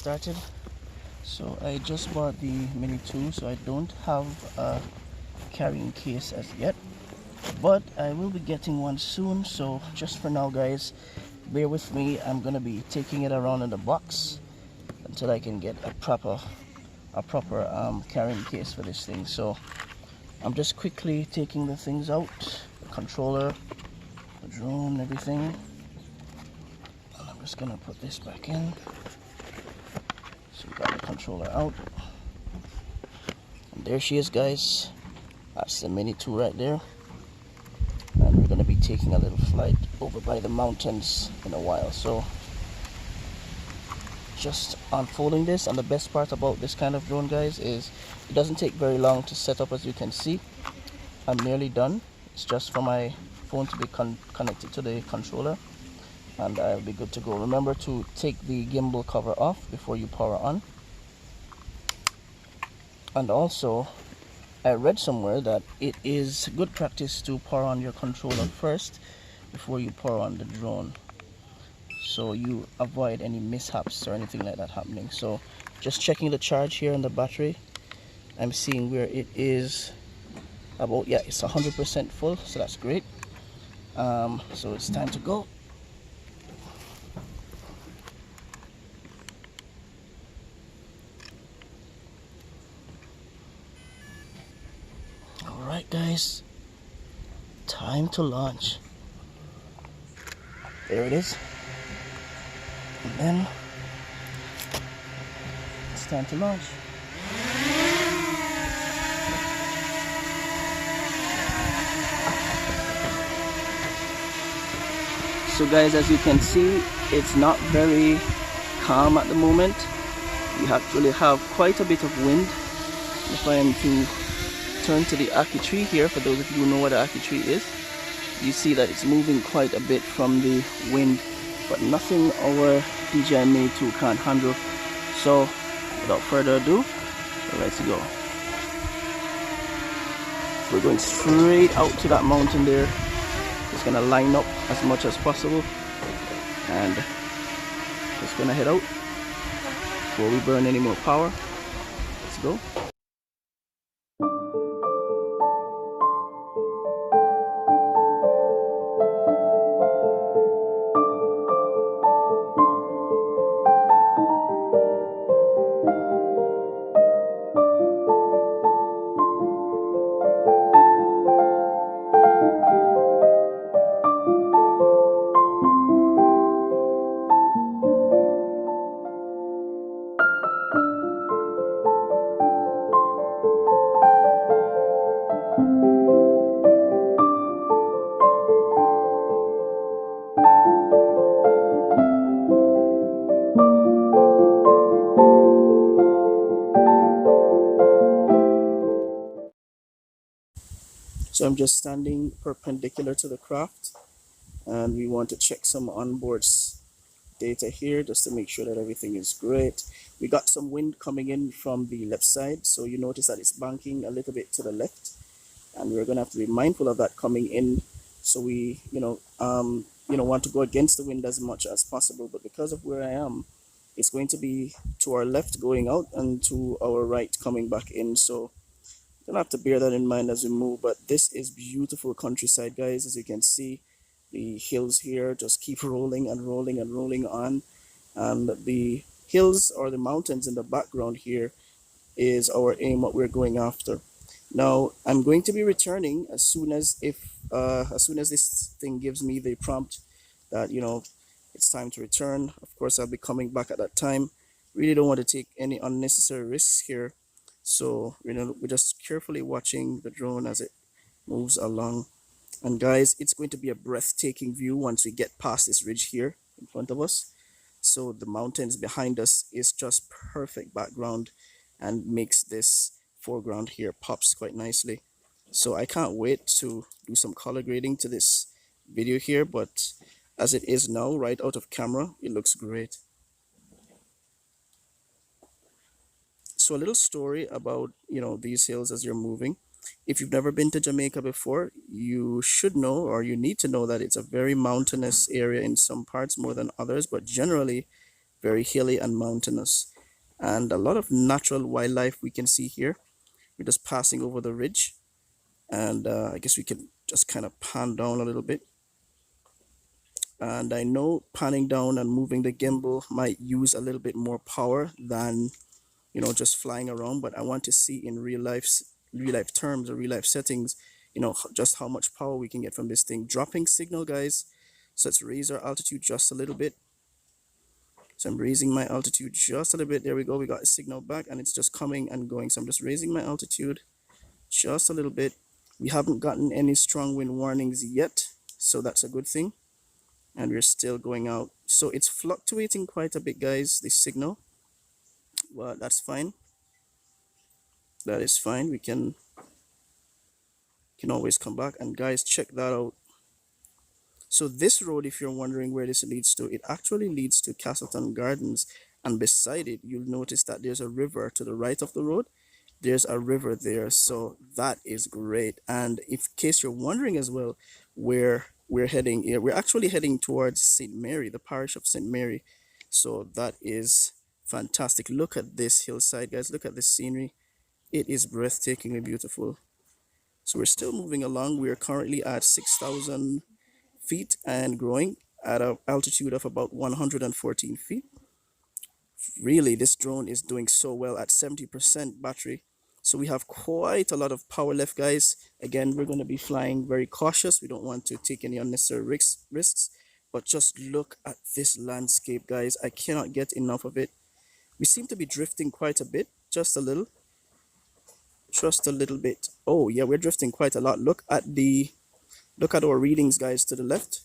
started. So I just bought the Mini 2, so I don't have a carrying case as yet, but I will be getting one soon. So just for now, guys, bear with me. I'm gonna be taking it around in the box until I can get a proper carrying case for this thing. So I'm just quickly taking the things out, the controller, the drone, everything, and I'm just gonna put this back in. So we got the controller out, and there she is, guys. That's the Mini 2 right there, and we're gonna be taking a little flight over by the mountains in a while. So just unfolding this, and the best part about this kind of drone, guys, is it doesn't take very long to set up. As you can see, I'm nearly done. It's just for my phone to be connected to the controller, and I'll be good to go. Remember to take the gimbal cover off before you power on. And also, I read somewhere that it is good practice to power on your controller first before you power on the drone, so you avoid any mishaps or anything like that happening. So just checking the charge here on the battery. I'm seeing where it is about, yeah, it's 100% full, so that's great. So it's time to go. Alright, guys, time to launch. There it is. And then it's time to launch. So guys, as you can see, it's not very calm at the moment. We actually have quite a bit of wind. If I am to turn to the Aki tree here, for those of you who know what the Aki tree is, you see that it's moving quite a bit from the wind, but nothing our DJI Mini 2 can't handle. So without further ado, let's go. We're going straight out to that mountain there. Just gonna line up as much as possible and just gonna head out before we burn any more power. Let's go. So I'm just standing perpendicular to the craft, and we want to check some onboard data here just to make sure that everything is great. We got some wind coming in from the left side, so you notice that it's banking a little bit to the left, and we're going to have to be mindful of that coming in. So we want to go against the wind as much as possible, but because of where I am, it's going to be to our left going out and to our right coming back in. So gonna have to bear that in mind as we move. But this is beautiful countryside, guys. As you can see, the hills here just keep rolling and rolling and rolling on, and the hills or the mountains in the background here is our aim, what we're going after. Now I'm going to be returning as soon as this thing gives me the prompt that it's time to return. Of course, I'll be coming back at that time. Really don't want to take any unnecessary risks here. So we're just carefully watching the drone as it moves along. And guys, it's going to be a breathtaking view once we get past this ridge here in front of us. So the mountains behind us is just perfect background and makes this foreground here pops quite nicely. So I can't wait to do some color grading to this video here, but as it is now, right out of camera, it looks great. So a little story about these hills as you're moving. If you've never been to Jamaica before, you should know, or you need to know, that it's a very mountainous area in some parts more than others, but generally very hilly and mountainous. and a lot of natural wildlife we can see here. We're just passing over the ridge, and I guess we can just kind of pan down a little bit. And I know panning down and moving the gimbal might use a little bit more power than, you know, just flying around, but I want to see in real life terms or real life settings, you know, just how much power we can get from this thing. Dropping signal, guys. So let's raise our altitude just a little bit. So I'm raising my altitude just a little bit. There we go. We got a signal back and it's just coming and going. So I'm just raising my altitude just a little bit. We haven't gotten any strong wind warnings yet, so that's a good thing. And we're still going out. So it's fluctuating quite a bit, guys, this signal. Well, that's fine. That is fine. We can always come back. And guys, check that out. So this road, if you're wondering where this leads to, it actually leads to Castleton Gardens. And beside it, you'll notice that there's a river to the right of the road. There's a river there, so that is great. And in case you're wondering as well where we're heading here, we're actually heading towards St. Mary, the parish of St. Mary. So that is fantastic. Look at this hillside, guys. Look at this scenery. It is breathtakingly beautiful. So we're still moving along. We are currently at 6,000 feet and growing at an altitude of about 114 feet. Really, this drone is doing so well at 70% battery. So we have quite a lot of power left, guys. Again, we're going to be flying very cautious. We don't want to take any unnecessary risks. But just look at this landscape, guys. I cannot get enough of it. We seem to be drifting quite a bit, just a little. Just a little bit. Oh yeah, we're drifting quite a lot. Look at our readings, guys, to the left.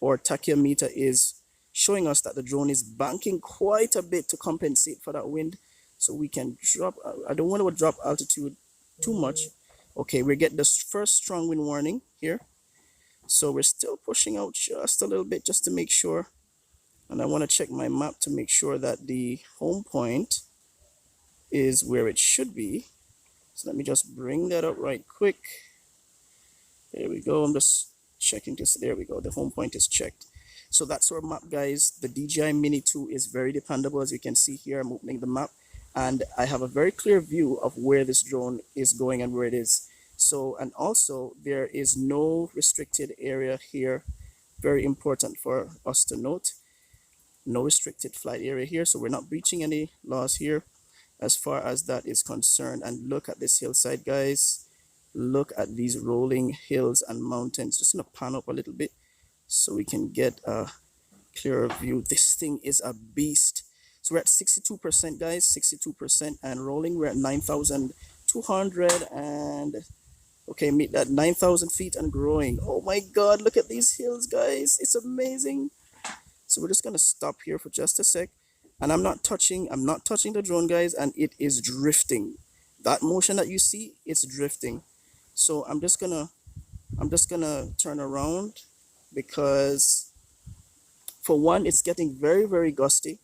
Our tachyometer is showing us that the drone is banking quite a bit to compensate for that wind. So we can drop, I don't want to drop altitude too much. Okay, we're getting the first strong wind warning here. So we're still pushing out just a little bit just to make sure. And I want to check my map to make sure that the home point is where it should be. So let me just bring that up right quick. There we go. I'm just checking this. There we go. The home point is checked. So that's our map, guys. The DJI Mini 2 is very dependable. As you can see here, I'm opening the map and I have a very clear view of where this drone is going and where it is. So, and also there is no restricted area here. Very important for us to note. No restricted flight area here. So we're not breaching any laws here as far as that is concerned. And look at this hillside, guys. Look at these rolling hills and mountains. Just gonna pan up a little bit so we can get a clearer view. This thing is a beast. So we're at 62%, guys, 62% and rolling. We're at 9,200 and okay, meet that 9,000 feet and growing. Oh my God, look at these hills, guys. It's amazing. So we're just gonna stop here for just a sec. And I'm not touching the drone, guys, and it is drifting. That motion that you see, it's drifting. So I'm just gonna turn around because for one, it's getting very, very gusty.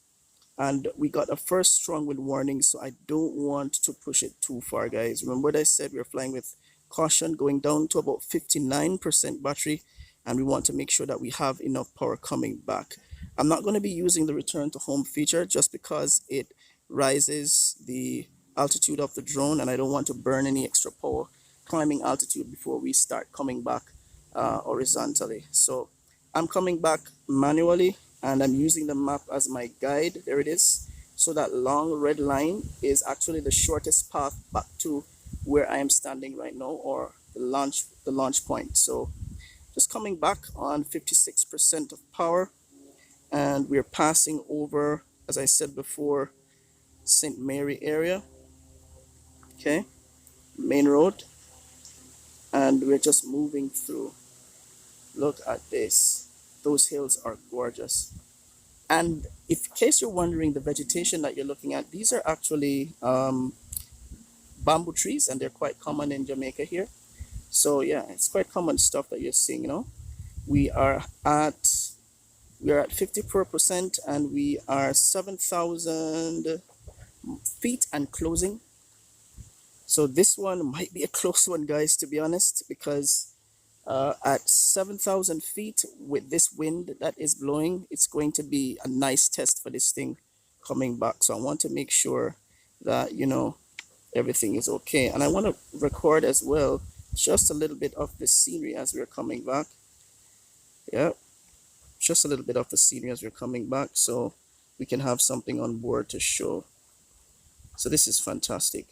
And we got a first strong wind warning, so I don't want to push it too far, guys. Remember what I said, we're flying with caution, going down to about 59% battery, and we want to make sure that we have enough power coming back. I'm not going to be using the return to home feature just because it rises the altitude of the drone, and I don't want to burn any extra power climbing altitude before we start coming back horizontally. So I'm coming back manually and I'm using the map as my guide. There it is. So that long red line is actually the shortest path back to where I am standing right now, or the launch point. So just coming back on 56% of power, and we're passing over, as I said before, St. Mary area. Okay, main road, and we're just moving through. Look at this. Those hills are gorgeous. And if in case you're wondering, the vegetation that you're looking at, these are actually bamboo trees, and they're quite common in Jamaica here. So yeah, it's quite common stuff that you're seeing, you know. We are at 54% and we are 7,000 feet and closing. So this one might be a close one, guys, to be honest, because at 7,000 feet with this wind that is blowing, it's going to be a nice test for this thing coming back. So I want to make sure that, you know, everything is okay. And I want to record as well just a little bit of the scenery as we're coming back. Yeah, just a little bit of the scenery as we're coming back, so we can have something on board to show. So this is fantastic.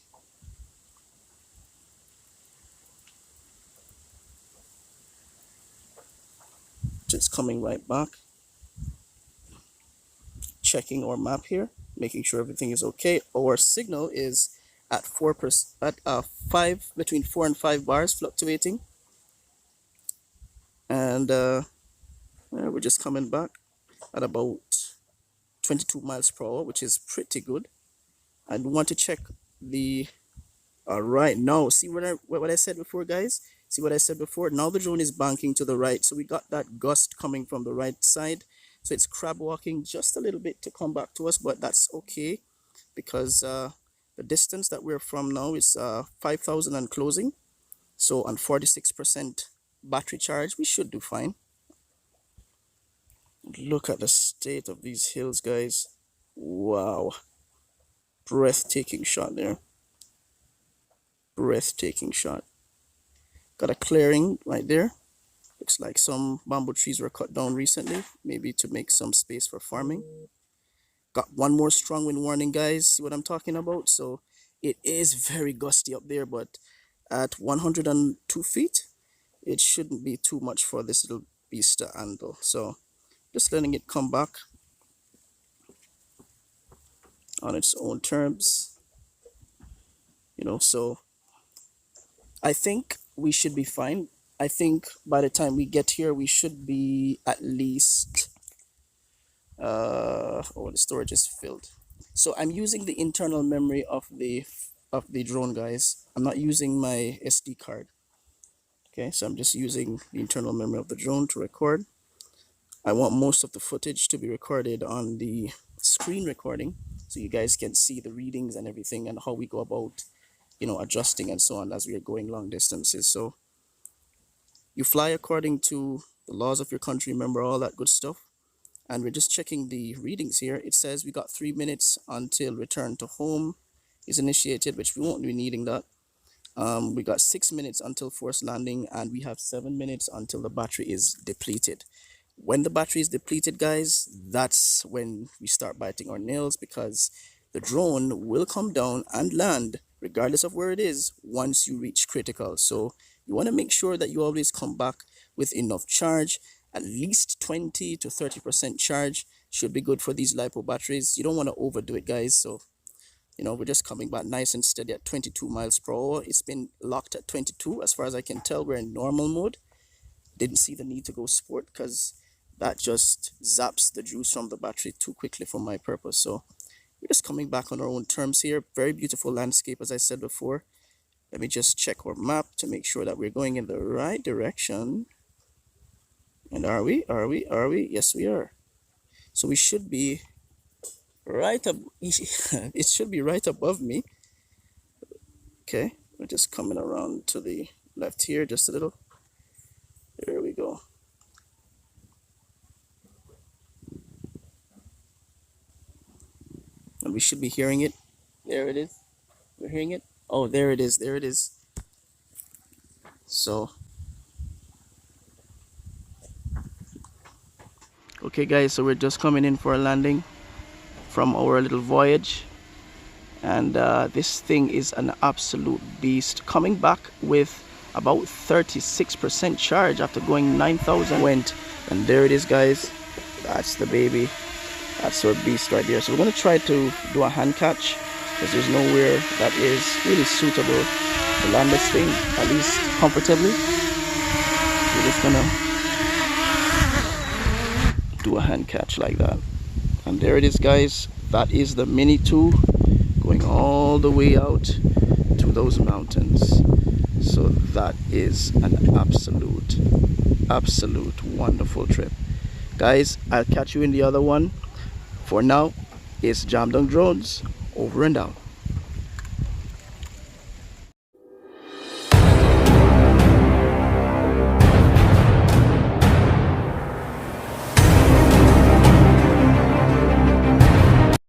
Just coming right back, checking our map here, making sure everything is okay. Our signal is at 4%, at 5, between 4 and 5 bars, fluctuating. And we're just coming back at about 22 miles per hour, which is pretty good. I want to check the right now. See what I said before, guys? See what I said before? Now the drone is banking to the right, so we got that gust coming from the right side. So it's crab walking just a little bit to come back to us, but that's okay because the distance that we're from now is 5,000 and closing. So on 46% battery charge, we should do fine. Look at the state of these hills, guys. Wow. Breathtaking shot there. Breathtaking shot. Got a clearing right there. Looks like some bamboo trees were cut down recently, maybe to make some space for farming. Got one more strong wind warning, guys. See what I'm talking about? So it is very gusty up there, but at 102 feet, it shouldn't be too much for this little beast to handle. So just letting it come back on its own terms, you know. So I think we should be fine. I think by the time we get here, we should be at least the storage is filled. So I'm using the internal memory of the drone, guys. I'm not using my SD card. Okay, so I'm just using the internal memory of the drone to record. I want most of the footage to be recorded on the screen recording, so you guys can see the readings and everything and how we go about, you know, adjusting and so on as we are going long distances. So you fly according to the laws of your country, remember all that good stuff. And we're just checking the readings here. It says we got 3 minutes until return to home is initiated, which we won't be needing that. We got 6 minutes until forced landing, and we have 7 minutes until the battery is depleted. When the battery is depleted, guys, that's when we start biting our nails, because the drone will come down and land regardless of where it is once you reach critical. So you want to make sure that you always come back with enough charge. At least 20 to 30% charge should be good for these LiPo batteries. You don't want to overdo it, guys. So, you know, we're just coming back nice and steady at 22 miles per hour. It's been locked at 22 as far as I can tell. We're in normal mode. Didn't see the need to go sport because that just zaps the juice from the battery too quickly for my purpose. So we're just coming back on our own terms here. Very beautiful landscape, as I said before. Let me just check our map to make sure that we're going in the right direction. And are we? Yes, we are. So we should be right up. It should be right above me. Okay, we're just coming around to the left here just a little. There we go. And we should be hearing it. There it is. We're hearing it. Oh, there it is. There it is. So, okay, guys, so we're just coming in for a landing from our little voyage. And this thing is an absolute beast. Coming back with about 36% charge after going 9,000 went. And there it is, guys. That's the baby. That's our beast right there. So we're going to try to do a hand catch, because there's nowhere that is really suitable to land this thing, at least comfortably. We're just going to do a hand catch like that. And there it is, guys. That is the Mini 2 going all the way out to those mountains. So that is an absolute wonderful trip. Guys, I'll catch you in the other one. For now, it's Dung Drones, over and out.